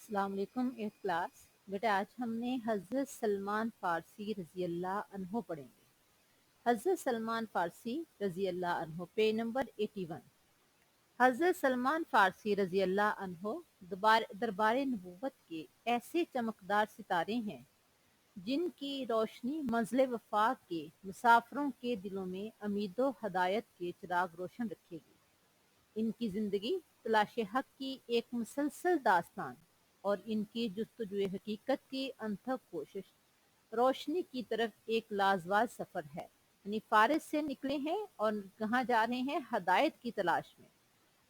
अस्सलाम वालेकुम एक क्लास। बेटा आज हमने हज़रत सलमान फ़ारसी रज़ी अल्लाह अन्हो पढ़ेंगे। हज़रत सलमान फ़ारसी रज़ी अल्लाह अन्हो, पेज नंबर 81। हज़रत सलमान फ़ारसी रज़ी अल्लाह अन्हो दरबार नबूवत के ऐसे चमकदार सितारे हैं जिनकी रोशनी मंज़िल वफ़ा के मुसाफिरों के दिलों में उम्मीद हदायत के चिराग रोशन रखेगी। इनकी ज़िंदगी तलाश हक की एक मुसलसल दास्तान और इनकी जुस्तजुए हकीकत की अनथक कोशिश रोशनी की तरफ एक लाजवाब सफ़र है। यानी फारिस से निकले हैं और कहाँ जा रहे हैं? हदायत की तलाश में।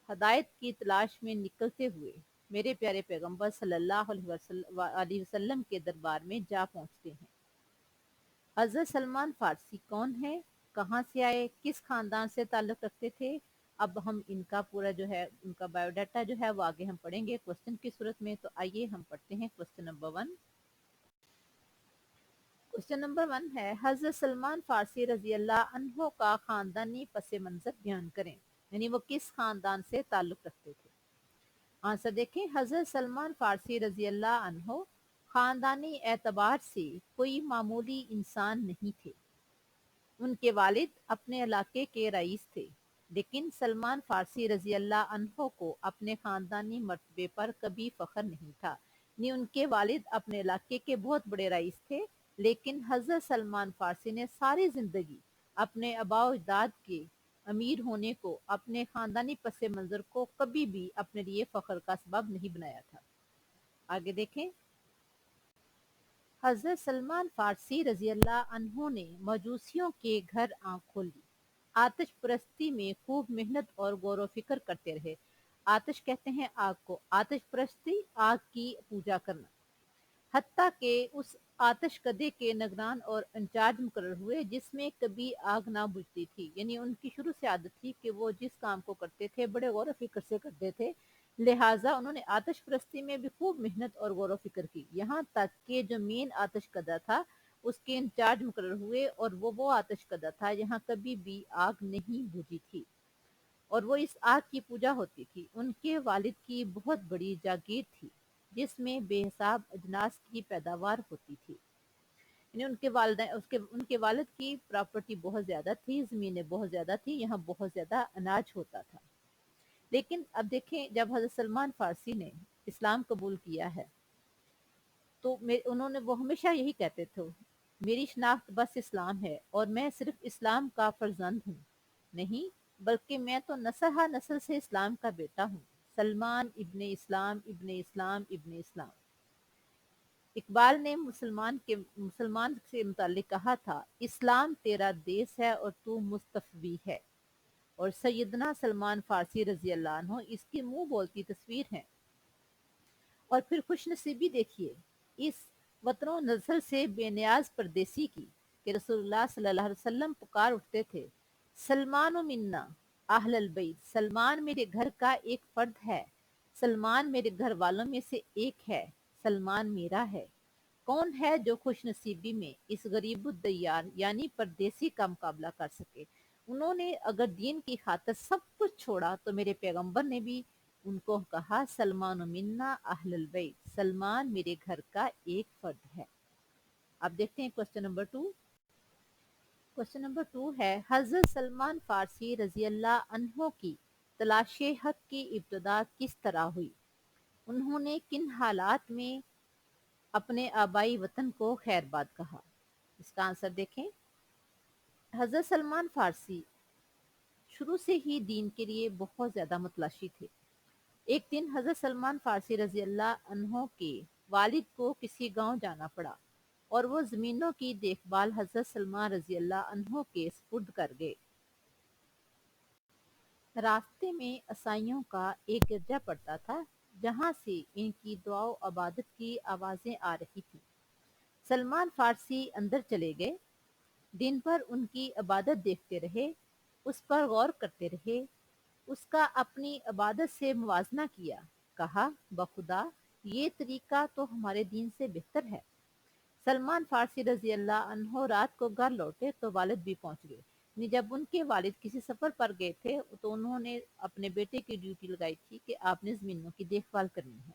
हदायत की तलाश में निकलते हुए मेरे प्यारे पैगंबर सल्लल्लाहु अलैहि वसल्लम के दरबार में जा पहुँचते हैं। हज़रत सलमान फ़ारसी कौन है, कहाँ से आए, किस खानदान से ताल्लुक़ रखते थे? अब हम इनका पूरा जो है उनका बायोडाटा जो है वो आगे हम पढ़ेंगे क्वेश्चन की सूरत में। तो आइए हम पढ़ते हैं क्वेश्चन नंबर 1। क्वेश्चन नंबर 1 है, हज़रत सलमान फ़ारसी रज़ी अल्लाह अन्हो का ख़ानदानी पस मंज़र बयान करें। यानी वो किस खानदान से ताल्लुक़ रखते थे। आंसर देखें, हज़रत सलमान फ़ारसी रज़ी अल्लाह अन्हो ख़ानदानी एतबार से कोई मामूली इंसान नहीं थे। उनके वालिद अपने इलाके के रईस थे, लेकिन सलमान फ़ारसी रज़ी अल्लाह अन्हो को अपने ख़ानदानी मर्तबे पर कभी फ़ख्र नहीं था। नहीं, उनके वालिद अपने इलाके के बहुत बड़े रईस थे, लेकिन हज़रत सलमान फ़ारसी ने सारी ज़िंदगी अपने आबा अजदाद के अमीर होने को, अपने ख़ानदानी पस मंज़र को कभी भी अपने लिए फ़ख्र का सबब नहीं बनाया था। आगे देखें, हज़रत सलमान फ़ारसी रज़ी अल्लाह अन्हो ने मजूसियों के घर आँख खोली। आतिश परस्ती में खूब मेहनत और गौर व फिक्र करते रहे। आतिश कहते हैं आग को, आतिश परस्ती आग की पूजा करना। हत्ता के उस आतिश कदे के निगरान और इंचार्ज मुकर्रर हुए जिसमें कभी आग ना बुझती थी। यानी उनकी शुरू से आदत थी कि वो जिस काम को करते थे बड़े गौर व फिक्र से करते थे, लिहाजा उन्होंने आतिश परस्ती में भी खूब मेहनत और गौर व फिक्र की। यहाँ तक कि जो मेन आतिश कदा था उसके इंचार्ज मुकर्रर हुए, और वो आतिश कदा था यहाँ कभी भी आग नहीं बुझी थी, और वो इस आग की पूजा होती थी। उनके वालिद की बहुत बड़ी जागीर थी जिसमें बेहिसाब अजनास की पैदावार होती थी। यानी उनके वालिद की प्रॉपर्टी बहुत ज्यादा थी, जमीनें बहुत ज्यादा थी, यहाँ बहुत ज्यादा अनाज होता था। लेकिन अब देखें, जब हज़रत सलमान फ़ारसी ने इस्लाम कबूल किया है तो उन्होंने वो हमेशा यही कहते थे, मेरी शनाख्त बस इस्लाम है और मैं सिर्फ इस्लाम का फर्जंद हूँ नहीं, बल्कि मैं तो नस्ल हा नस्ल से इस्लाम का बेटा हूँ। सलमान इब्ने इस्लाम इब्ने इस्लाम इब्ने इस्लाम। इकबाल ने मुसलमान से मुतालिक कहा था, इस्लाम तेरा देश है और तू मुस्तफवी है। और सैयदना सलमान फ़ारसी रज़ी अल्लाह अन्हो इसकी मुंह बोलती तस्वीर है। और फिर खुशनसीबी देखिए इस वतनो नज़र से बेनियाज परदेसी की कि रसूलुल्लाह सल्लल्लाहु अलैहि वसल्लम पुकार उठते थे, सलमान मिन्ना अहलल बैत, सलमान मेरे घर का एक फर्द है, सलमान मेरे घर वालों में से एक है, सलमान मेरा है। कौन है जो खुश नसीबी में इस गरीब दैयार यानी परदेसी का मुकाबला कर सके। उन्होंने अगर दीन की खातिर सब कुछ छोड़ा तो मेरे पैगंबर ने भी उनको कहा, सलमान मिन्ना अहलल बैत, सलमान मेरे घर का एक फर्द है। अब देखते हैं क्वेश्चन नंबर 2। क्वेश्चन नंबर 2 है, हजरत सलमान फारसी रजी अल्लाह अन्हो की तलाशे हक की इब्तदा किस तरह हुई। उन्होंने किन हालात में अपने आबाई वतन को खैरबाद कहा। इसका आंसर देखें, हजरत सलमान फारसी शुरू से ही दीन के लिए बहुत ज्यादा मुतलाशी थे। एक दिन हजरत सलमान फारसी रजी अल्लाह अन्हो के वालिद को किसी गांव जाना पड़ा और वो जमीनों की देखभाल हजरत सलमान रजी अल्लाह अन्हो के सुपुर्द कर गए। रास्ते में ईसाइयों का एक गिरजा पड़ता था जहां से इनकी दुआ इबादत की आवाजें आ रही थी। सलमान फारसी अंदर चले गए, दिन भर उनकी इबादत देखते रहे, उस पर गौर करते रहे, उसका अपनी इबादत से मुवाजना किया। कहा, बखुदा ये तरीका तो हमारे दीन से बेहतर है। सलमान फारसी रजी अल्लाह अन्हो रात को घर लौटे तो वालिद भी पहुंच गए। जब उनके वालिद किसी सफर पर गए थे तो उन्होंने अपने बेटे की ड्यूटी लगाई थी कि आपने जमीनों की देखभाल करनी है।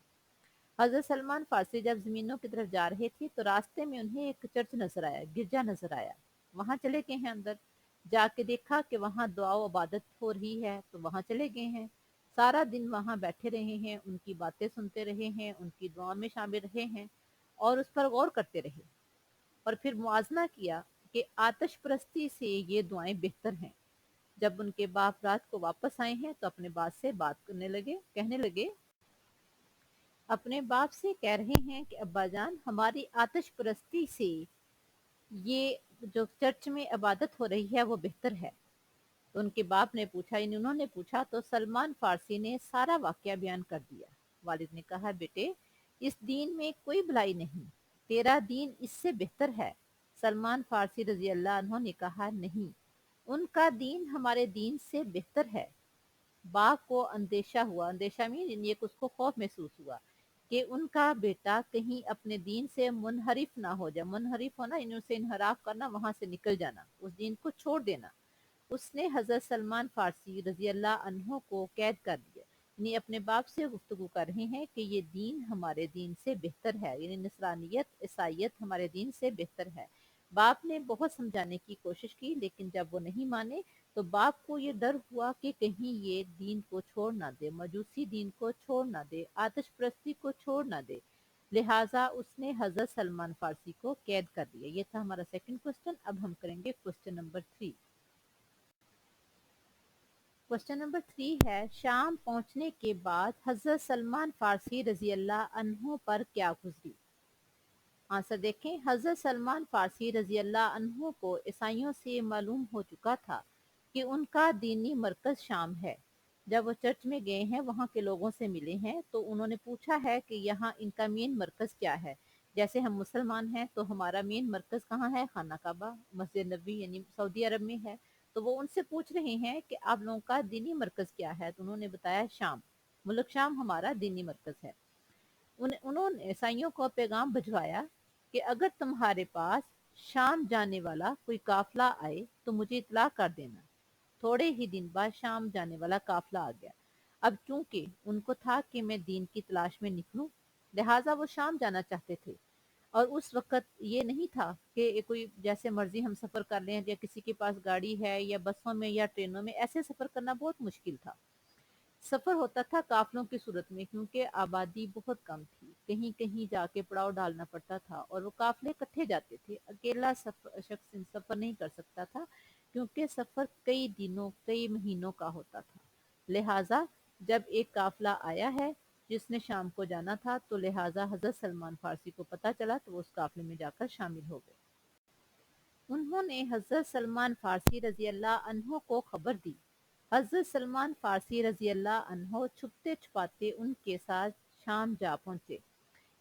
حضرت سلمان فارسی جب زمینوں کی طرف جا رہے تھے تو راستے میں انہیں ایک چرچ نظر آیا، گرجا نظر آیا۔ وہاں چلے گئے ہیں اندر، جا کے دیکھا کہ وہاں دعا و عبادت ہو رہی ہے تو وہاں چلے گئے ہیں۔ سارا دن وہاں بیٹھے رہے ہیں، ان کی باتیں سنتے رہے ہیں، ان کی دعا میں شامل رہے ہیں اور اس پر غور کرتے رہے، اور پھر موازنہ کیا کہ آتش پرستی سے یہ دعائیں بہتر ہیں۔ جب ان کے باپ رات کو واپس آئے ہیں تو اپنے باپ سے بات کہنے لگے، اپنے باپ سے کہہ رہے ہیں کہ ابا جان، ہماری آتش پرستی سے یہ جو چرچ میں عبادت ہو رہی ہے وہ بہتر ہے۔ تو ان کے باپ نے پوچھا، یعنی انہوں نے پوچھا تو سلمان فارسی نے سارا واقعہ بیان کر دیا۔ والد نے کہا، بیٹے اس دین میں کوئی بھلائی نہیں، تیرا دین اس سے بہتر ہے۔ سلمان فارسی رضی اللہ عنہ نے کہا، نہیں، ان کا دین ہمارے دین سے بہتر ہے۔ باپ کو اندیشہ ہوا، اندیشہ میں یہ اس کو خوف محسوس ہوا کہ ان کا بیٹا کہیں اپنے دین سے منحرف نہ ہو جائے۔ منحرف ہونا یعنی اسے انحراف کرنا، وہاں سے نکل جانا، اس دین کو چھوڑ دینا۔ اس نے حضرت سلمان فارسی رضی اللہ عنہ کو قید کر دیا، یعنی اپنے باپ سے گفتگو کر رہے ہیں کہ یہ دین ہمارے دین سے بہتر ہے، یعنی نصرانیت عیسائیت ہمارے دین سے بہتر ہے۔ باپ نے بہت سمجھانے کی کوشش کی لیکن جب وہ نہیں مانے تو باپ کو یہ ڈر ہوا کہ کہیں یہ دین کو چھوڑ نہ دے، مجوسی دین کو چھوڑ نہ دے، آتش پرستی کو چھوڑ نہ دے، لہٰذا اس نے حضرت سلمان فارسی کو قید کر دیا۔ یہ تھا ہمارا سیکنڈ کوسچن۔ اب ہم کریں گے کوسچن نمبر 3۔ کوسچن نمبر 3 ہے، شام پہنچنے کے بعد حضرت سلمان فارسی رضی اللہ عنہ پر کیا گزری؟ آنسر دیکھیں، حضرت سلمان فارسی رضی اللہ عنہ کو عیسائیوں سے معلوم ہو چکا تھا کہ ان کا دینی مرکز شام ہے۔ جب وہ چرچ میں گئے ہیں، وہاں کے لوگوں سے ملے ہیں تو انہوں نے پوچھا ہے کہ یہاں ان کا مین مرکز کیا ہے۔ جیسے ہم مسلمان ہیں تو ہمارا مین مرکز کہاں ہے؟ خانہ کعبہ، مسجد نبوی یعنی سعودی عرب میں ہے۔ تو وہ ان سے پوچھ رہے ہیں کہ آپ لوگوں کا دینی مرکز کیا ہے؟ تو انہوں نے بتایا شام، ملک شام ہمارا دینی مرکز ہے۔ انہوں نے عیسائیوں کو پیغام بھجوایا کہ اگر تمہارے پاس شام جانے والا کوئی قافلہ آئے تو مجھے اطلاع کر دینا۔ تھوڑے ہی دن بعد شام جانے والا قافلہ آ گیا۔ اب چونکہ ان کو تھا کہ میں دین کی تلاش میں نکلوں، لہٰذا وہ شام جانا چاہتے تھے، اور اس وقت یہ نہیں تھا کہ کوئی جیسے مرضی ہم سفر کر لیں، یا کسی کے پاس گاڑی ہے یا بسوں میں یا ٹرینوں میں، ایسے سفر کرنا بہت مشکل تھا۔ سفر ہوتا تھا قافلوں کی صورت میں، کیونکہ آبادی بہت کم تھی، کہیں کہیں جا کے پڑاؤ ڈالنا پڑتا تھا اور وہ قافلے اکٹھے جاتے تھے۔ اکیلا شخص سفر نہیں کر سکتا تھا کیونکہ سفر کئی دنوں کئی مہینوں کا ہوتا تھا۔ لہٰذا جب ایک قافلہ آیا ہے جس نے شام کو جانا تھا تو لہٰذا حضرت سلمان فارسی کو پتہ چلا تو وہ اس قافلے میں جا کر شامل ہو گئے۔ انہوں نے حضرت سلمان فارسی رضی اللہ عنہ کو خبر دی۔ حضرت سلمان فارسی رضی اللہ عنہ چھپتے چھپاتے ان کے ساتھ شام جا پہنچے،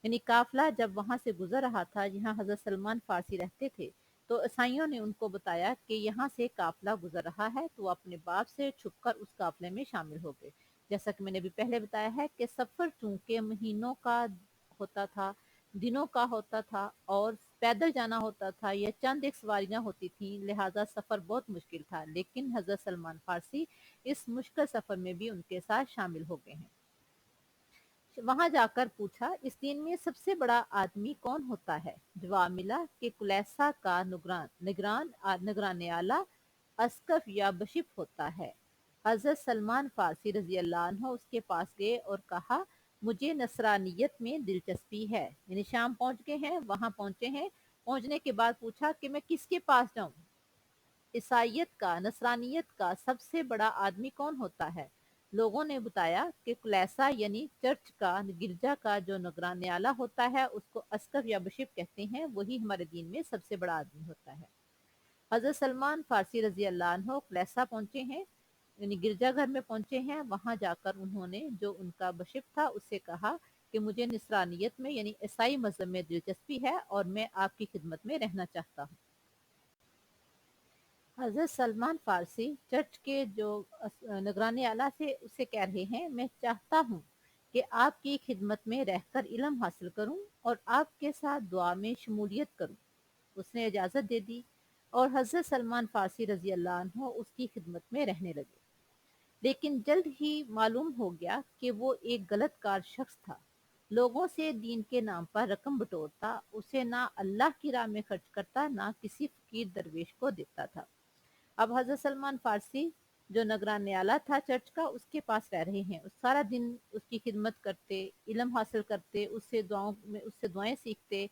یعنی قافلہ جب وہاں سے گزر رہا تھا جہاں حضرت سلمان فارسی رہتے تھے تو عیسائیوں نے ان کو بتایا کہ یہاں سے قافلہ گزر رہا ہے، تو وہ اپنے باپ سے چھپ کر اس قافلے میں شامل ہو گئے۔ جیسا کہ میں نے ابھی پہلے بتایا ہے کہ سفر چونکہ مہینوں کا ہوتا تھا، دنوں کا ہوتا تھا، اور پیدل جانا ہوتا تھا یا چند ایک سواریاں ہوتی تھیں، لہٰذا سفر بہت مشکل تھا، لیکن حضرت سلمان فارسی اس مشکل سفر میں بھی ان کے ساتھ شامل ہو گئے ہیں۔ وہاں جا کر پوچھا، اس دین میں سب سے بڑا آدمی کون ہوتا ہے؟ جواب ملا کہ کلیسا کا نگران اعلیٰ اسقف یا بشپ ہوتا ہے۔ حضرت سلمان فارسی رضی اللہ عنہ اس کے پاس گئے اور کہا، مجھے نصرانیت میں دلچسپی ہے، یعنی شام پہنچ گئے ہیں، وہاں پہنچے ہیں، پہنچنے کے بعد پوچھا کہ میں کس کے پاس جاؤں؟ عیسائیت کا، نصرانیت کا سب سے بڑا آدمی کون ہوتا ہے؟ لوگوں نے بتایا کہ کلیسا یعنی چرچ کا، گرجا کا جو نگران اعلیٰ ہوتا ہے اس کو اسقف یا بشپ کہتے ہیں، وہی ہمارے دین میں سب سے بڑا آدمی ہوتا ہے۔ حضرت سلمان فارسی رضی اللہ عنہ کلیسا پہنچے ہیں، یعنی گرجا گھر میں پہنچے ہیں۔ وہاں جا کر انہوں نے جو ان کا بشپ تھا اس سے کہا کہ مجھے نصرانیت میں یعنی عیسائی مذہب میں دلچسپی ہے اور میں آپ کی خدمت میں رہنا چاہتا ہوں۔ حضرت سلمان فارسی چرچ کے جو نگران اعلیٰ سے اسے کہہ رہے ہیں، میں چاہتا ہوں کہ آپ کی خدمت میں رہ کر علم حاصل کروں اور آپ کے ساتھ دعا میں شمولیت کروں۔ اس نے اجازت دے دی اور حضرت سلمان فارسی رضی اللہ عنہ اس کی خدمت میں رہنے لگے، لیکن جلد ہی معلوم ہو گیا کہ وہ ایک غلط کار شخص تھا، लोगों से दीन के नाम पर रकम बटोरता, उसे ना अल्लाह की राह में खर्च करता, ना किसी फकीर दरवेश को देता था। अब हजरत सलमान फारसी जो नगरान आला था चर्च का, उसके पास रह रहे हैं। उस सारा दिन उसकी खिदमत करते, इल्म हासिल करते, उससे दुआएं सीखते,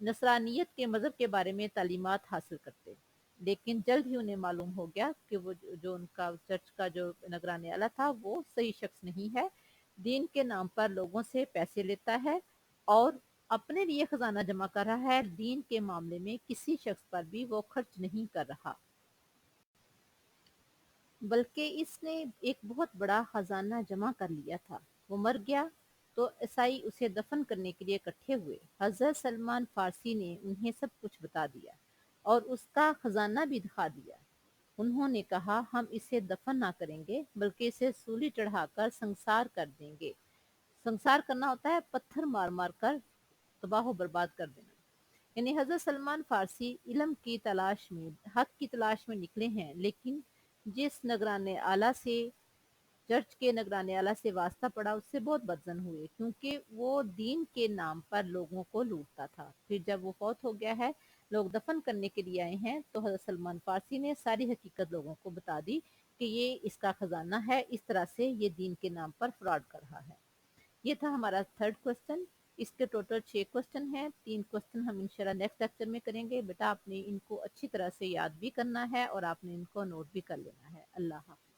नसरानियत के मज़हब के बारे में तालीमात हासिल करते। लेकिन जल्द ही उन्हें मालूम हो गया कि वो जो उनका चर्च का जो नगरान आला था वो सही शख्स नहीं है, दीन के नाम पर लोगों से पैसे लेता है और अपने लिए खजाना जमा कर रहा है, दीन के मामले में किसी शख्स पर भी वो खर्च नहीं कर रहा, बल्कि इसने एक बहुत बड़ा खजाना जमा कर लिया था। वो मर गया तो ईसाई उसे दफन करने के लिए इकट्ठे हुए। हजरत सलमान फारसी ने उन्हें सब कुछ बता दिया और उसका खजाना भी दिखा दिया। उन्होंने कहा, हम इसे दफन ना करेंगे बल्कि इसे सूली चढ़ाकर संसार कर देंगे। संसार करना होता है पत्थर मार मार कर तबाह बर्बाद कर देना। यानी हजरत सलमान फारसी इल्म की तलाश में, हक की तलाश में निकले हैं, लेकिन जिस नगराने आला से, चर्च के नगराने आला से वास्ता पड़ा, उससे बहुत बदजन हुए, क्योंकि वो दीन के नाम पर लोगों को लूटता था। फिर जब वो फौत हो गया है, लोग दफन करने के लिए आए हैं, तो हजरत सलमान फारसी ने सारी हकीकत लोगों को बता दी कि ये इसका खजाना है, इस तरह से ये दीन के नाम पर फ्रॉड कर रहा है। ये था हमारा थर्ड क्वेश्चन। इसके टोटल 6 क्वेश्चन हैं। 3 क्वेश्चन हम इंशाल्लाह नेक्स्ट लेक्चर में करेंगे। बेटा आपने इनको अच्छी तरह से याद भी करना है और आपने इनको नोट भी कर लेना है। अल्लाह हाफ़िज़।